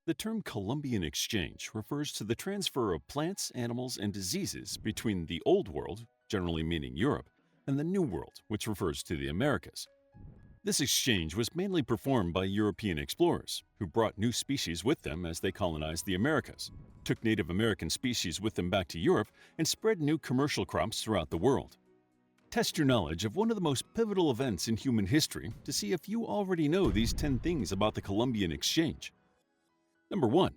The term Columbian Exchange refers to the transfer of plants, animals, and diseases between the Old World, generally meaning Europe, and the New World, which refers to the Americas. This exchange was mainly performed by European explorers, who brought new species with them as they colonized the Americas, took Native American species with them back to Europe, and spread new commercial crops throughout the world. Test your knowledge of one of the most pivotal events in human history to see if you already know these 10 things about the Columbian Exchange. Number 1.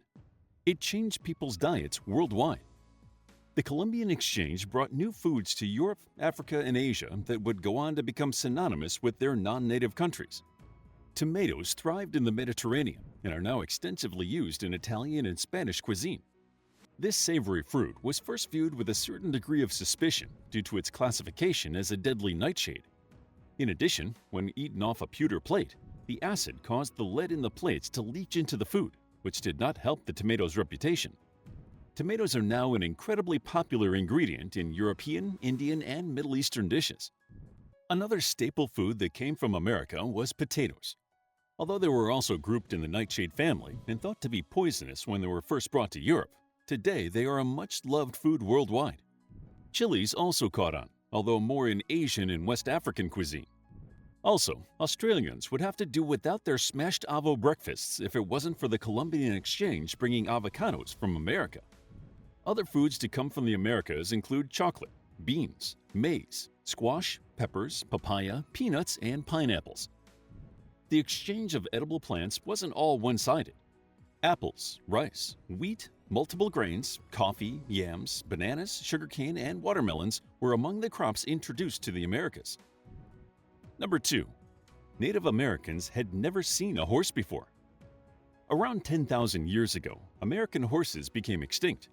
It changed people's diets worldwide. The Columbian Exchange brought new foods to Europe, Africa, and Asia that would go on to become synonymous with their non-native countries. Tomatoes thrived in the Mediterranean and are now extensively used in Italian and Spanish cuisine. This savory fruit was first viewed with a certain degree of suspicion due to its classification as a deadly nightshade. In addition, when eaten off a pewter plate, the acid caused the lead in the plates to leach into the food, which did not help the tomato's reputation. Tomatoes are now an incredibly popular ingredient in European, Indian, and Middle Eastern dishes. Another staple food that came from America was potatoes. Although they were also grouped in the nightshade family and thought to be poisonous when they were first brought to Europe, today they are a much-loved food worldwide. Chilies also caught on, although more in Asian and West African cuisine. Also, Australians would have to do without their smashed avo breakfasts if it wasn't for the Columbian Exchange bringing avocados from America. Other foods to come from the Americas include chocolate, beans, maize, squash, peppers, papaya, peanuts, and pineapples. The exchange of edible plants wasn't all one-sided. Apples, rice, wheat, multiple grains, coffee, yams, bananas, sugarcane, and watermelons were among the crops introduced to the Americas. Number 2. Native Americans had never seen a horse before. Around 10,000 years ago, American horses became extinct.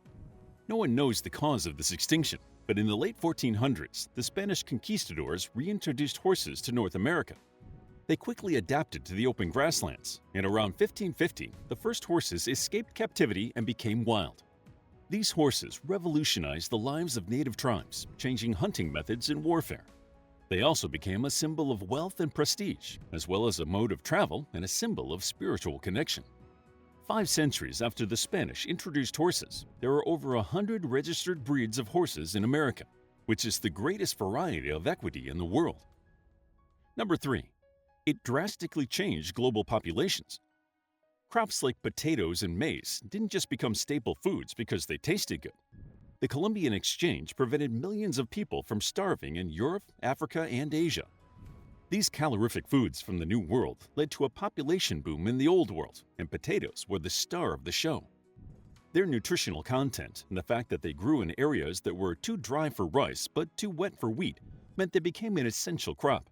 No one knows the cause of this extinction, but in the late 1400s, the Spanish conquistadors reintroduced horses to North America. They quickly adapted to the open grasslands, and around 1550, the first horses escaped captivity and became wild. These horses revolutionized the lives of native tribes, changing hunting methods and warfare. They also became a symbol of wealth and prestige, as well as a mode of travel and a symbol of spiritual connection. 5 centuries after the Spanish introduced horses, there are over 100 registered breeds of horses in America, which is the greatest variety of equity in the world. Number 3. It drastically changed global populations. Crops like potatoes and maize didn't just become staple foods because they tasted good. The Columbian Exchange prevented millions of people from starving in Europe, Africa, and Asia. These calorific foods from the New World led to a population boom in the Old World, and potatoes were the star of the show. Their nutritional content and the fact that they grew in areas that were too dry for rice but too wet for wheat meant they became an essential crop.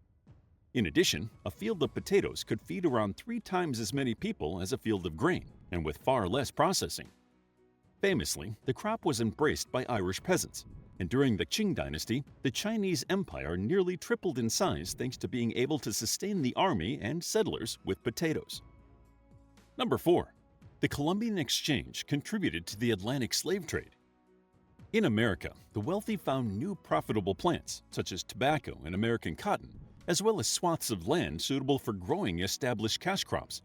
In addition, a field of potatoes could feed around 3 times as many people as a field of grain, and with far less processing. Famously, the crop was embraced by Irish peasants, and during the Qing dynasty, the Chinese Empire nearly tripled in size thanks to being able to sustain the army and settlers with potatoes. Number 4. The Columbian Exchange contributed to the Atlantic slave trade. In America, the wealthy found new profitable plants, such as tobacco and American cotton, as well as swaths of land suitable for growing established cash crops.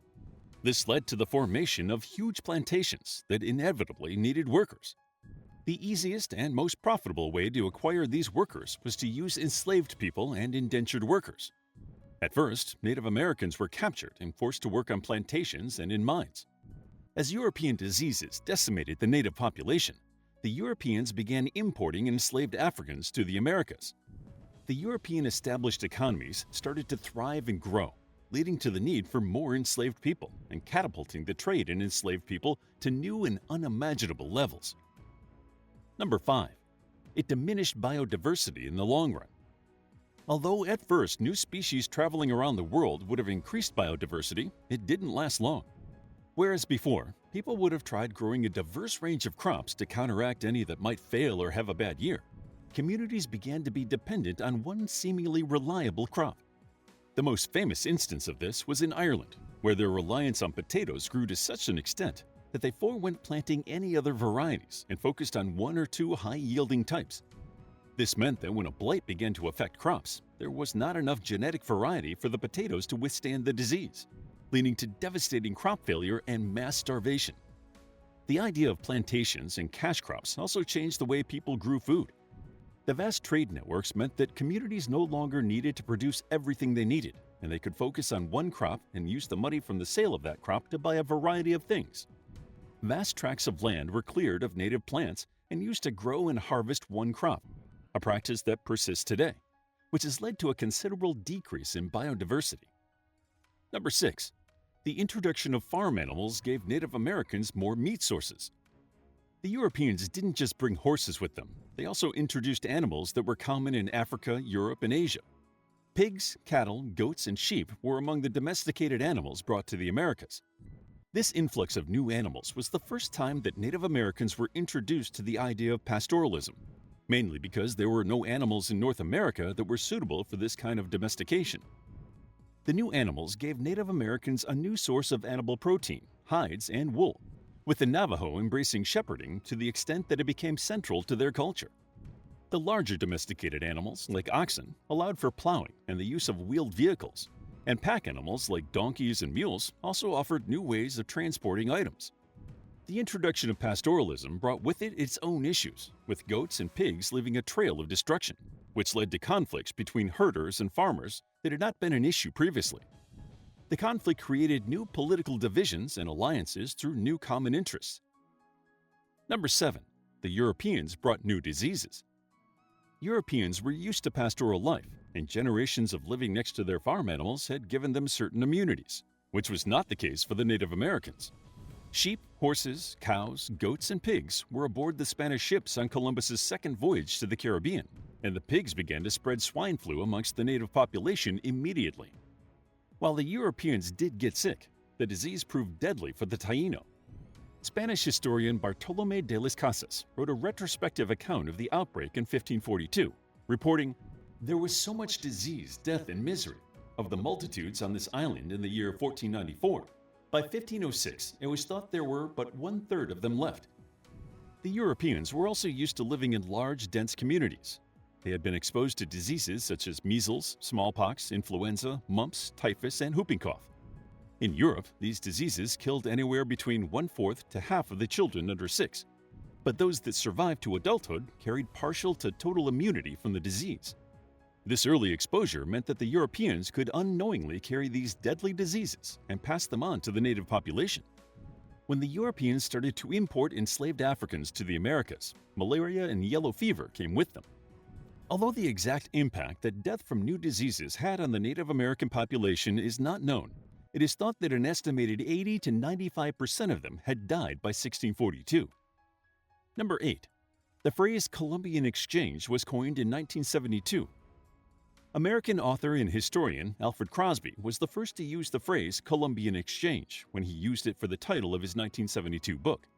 This led to the formation of huge plantations that inevitably needed workers. The easiest and most profitable way to acquire these workers was to use enslaved people and indentured workers. At first, Native Americans were captured and forced to work on plantations and in mines. As European diseases decimated the native population, the Europeans began importing enslaved Africans to the Americas. The European established economies started to thrive and grow, leading to the need for more enslaved people and catapulting the trade in enslaved people to new and unimaginable levels. Number 5. It diminished biodiversity in the long run. Although at first new species traveling around the world would have increased biodiversity, it didn't last long. Whereas before, people would have tried growing a diverse range of crops to counteract any that might fail or have a bad year, communities began to be dependent on one seemingly reliable crop. The most famous instance of this was in Ireland, where their reliance on potatoes grew to such an extent that they forewent planting any other varieties and focused on 1 or 2 high-yielding types. This meant that when a blight began to affect crops, there was not enough genetic variety for the potatoes to withstand the disease, leading to devastating crop failure and mass starvation, The idea of plantations and cash crops also changed the way people grew food. The vast trade networks meant that communities no longer needed to produce everything they needed, and they could focus on one crop and use the money from the sale of that crop to buy a variety of things. Vast tracts of land were cleared of native plants and used to grow and harvest one crop, a practice that persists today, which has led to a considerable decrease in biodiversity. Number 6. The introduction of farm animals gave Native Americans more meat sources. The Europeans didn't just bring horses with them, they also introduced animals that were common in Africa, Europe, and Asia. Pigs, cattle, goats, and sheep were among the domesticated animals brought to the Americas. This influx of new animals was the first time that Native Americans were introduced to the idea of pastoralism, mainly because there were no animals in North America that were suitable for this kind of domestication. The new animals gave Native Americans a new source of animal protein, hides, and wool, with the Navajo embracing shepherding to the extent that it became central to their culture. The larger domesticated animals, like oxen, allowed for plowing and the use of wheeled vehicles, and pack animals like donkeys and mules also offered new ways of transporting items. The introduction of pastoralism brought with it its own issues, with goats and pigs leaving a trail of destruction, which led to conflicts between herders and farmers that had not been an issue previously. The conflict created new political divisions and alliances through new common interests. Number 7. The Europeans brought new diseases. Europeans were used to pastoral life, and generations of living next to their farm animals had given them certain immunities, which was not the case for the Native Americans. Sheep, horses, cows, goats, and pigs were aboard the Spanish ships on Columbus's second voyage to the Caribbean, and the pigs began to spread swine flu amongst the native population immediately. While the Europeans did get sick, the disease proved deadly for the Taíno. Spanish historian Bartolomé de las Casas wrote a retrospective account of the outbreak in 1542, reporting, "There was so much disease, death, and misery of the multitudes on this island in the year 1494. By 1506, it was thought there were but 1/3 of them left." The Europeans were also used to living in large, dense communities. They had been exposed to diseases such as measles, smallpox, influenza, mumps, typhus, and whooping cough. In Europe, these diseases killed anywhere between 1/4 to half of the children under 6, but those that survived to adulthood carried partial to total immunity from the disease. This early exposure meant that the Europeans could unknowingly carry these deadly diseases and pass them on to the native population. When the Europeans started to import enslaved Africans to the Americas, malaria and yellow fever came with them. Although the exact impact that death from new diseases had on the Native American population is not known, it is thought that an estimated 80 to 95% of them had died by 1642. Number 8. The phrase Columbian Exchange was coined in 1972. American author and historian Alfred Crosby was the first to use the phrase Columbian Exchange when he used it for the title of his 1972 book.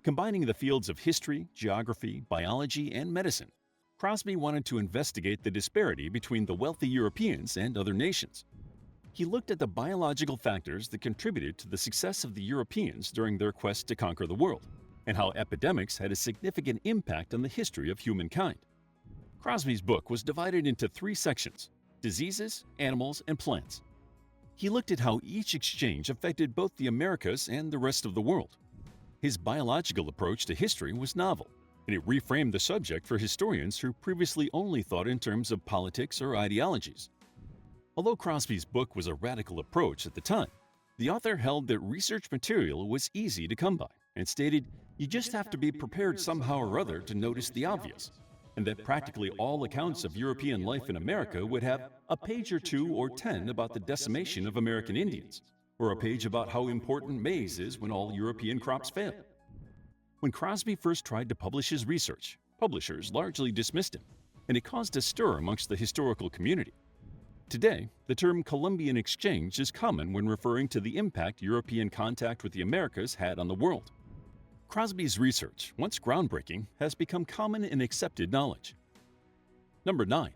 Combining the fields of history, geography, biology, and medicine, Crosby wanted to investigate the disparity between the wealthy Europeans and other nations. He looked at the biological factors that contributed to the success of the Europeans during their quest to conquer the world, and how epidemics had a significant impact on the history of humankind. Crosby's book was divided into 3 sections: diseases, animals, and plants. He looked at how each exchange affected both the Americas and the rest of the world. His biological approach to history was novel, and it reframed the subject for historians who previously only thought in terms of politics or ideologies. Although Crosby's book was a radical approach at the time, the author held that research material was easy to come by and stated, "You just have to be prepared somehow or other to notice the obvious," and that practically all accounts of European life in America would have a page or 2 or 10 about the decimation of American Indians, or a page about how important maize is when all European crops fail. When Crosby first tried to publish his research, publishers largely dismissed him, and it caused a stir amongst the historical community. Today, the term Columbian Exchange is common when referring to the impact European contact with the Americas had on the world. Crosby's research, once groundbreaking, has become common and accepted knowledge. Number 9.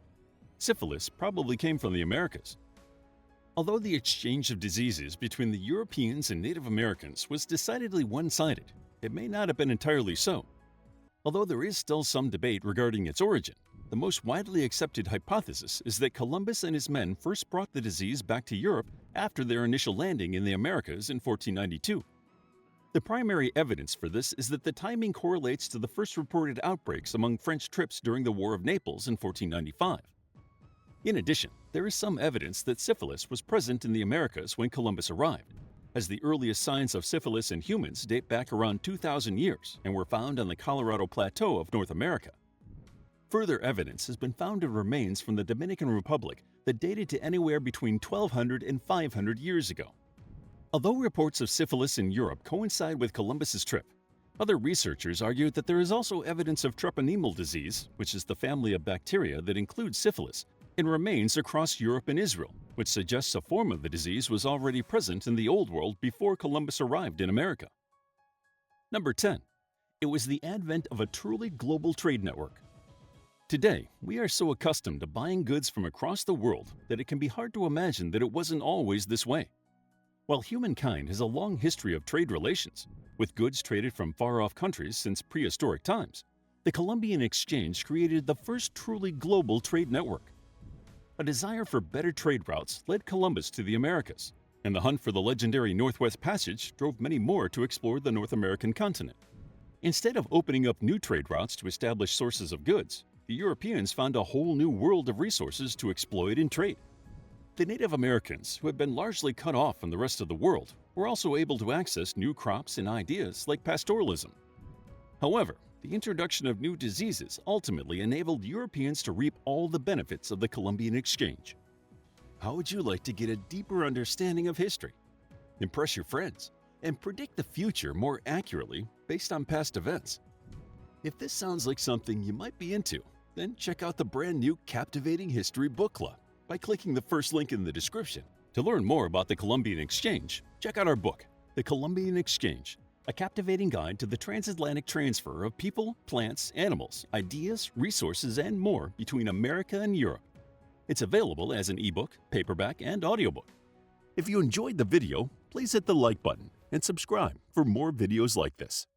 Syphilis probably came from the Americas. Although the exchange of diseases between the Europeans and Native Americans was decidedly one-sided, it may not have been entirely so. Although there is still some debate regarding its origin, the most widely accepted hypothesis is that Columbus and his men first brought the disease back to Europe after their initial landing in the Americas in 1492. The primary evidence for this is that the timing correlates to the first reported outbreaks among French troops during the War of Naples in 1495. In addition, there is some evidence that syphilis was present in the Americas when Columbus arrived, as the earliest signs of syphilis in humans date back around 2,000 years and were found on the Colorado Plateau of North America. Further evidence has been found in remains from the Dominican Republic that dated to anywhere between 1,200 and 500 years ago. Although reports of syphilis in Europe coincide with Columbus's trip, other researchers argue that there is also evidence of treponemal disease, which is the family of bacteria that includes syphilis, in remains across Europe and Israel, which suggests a form of the disease was already present in the Old World before Columbus arrived in America. Number 10. It was the advent of a truly global trade network. Today, we are so accustomed to buying goods from across the world that it can be hard to imagine that it wasn't always this way. While humankind has a long history of trade relations, with goods traded from far-off countries since prehistoric times, the Columbian Exchange created the first truly global trade network. A desire for better trade routes led Columbus to the Americas, and the hunt for the legendary Northwest Passage drove many more to explore the North American continent. Instead of opening up new trade routes to establish sources of goods, the Europeans found a whole new world of resources to exploit and trade. The Native Americans, who had been largely cut off from the rest of the world, were also able to access new crops and ideas like pastoralism. However, the introduction of new diseases ultimately enabled Europeans to reap all the benefits of the Columbian Exchange. How would you like to get a deeper understanding of history, impress your friends, and predict the future more accurately based on past events? If this sounds like something you might be into, then check out the brand new Captivating History Book Club by clicking the first link in the description. To learn more about the Columbian Exchange, check out our book, The Columbian Exchange, a captivating guide to the transatlantic transfer of people, plants, animals, ideas, resources, and more between America and Europe. It's available as an ebook, paperback, and audiobook. If you enjoyed the video, please hit the like button and subscribe for more videos like this.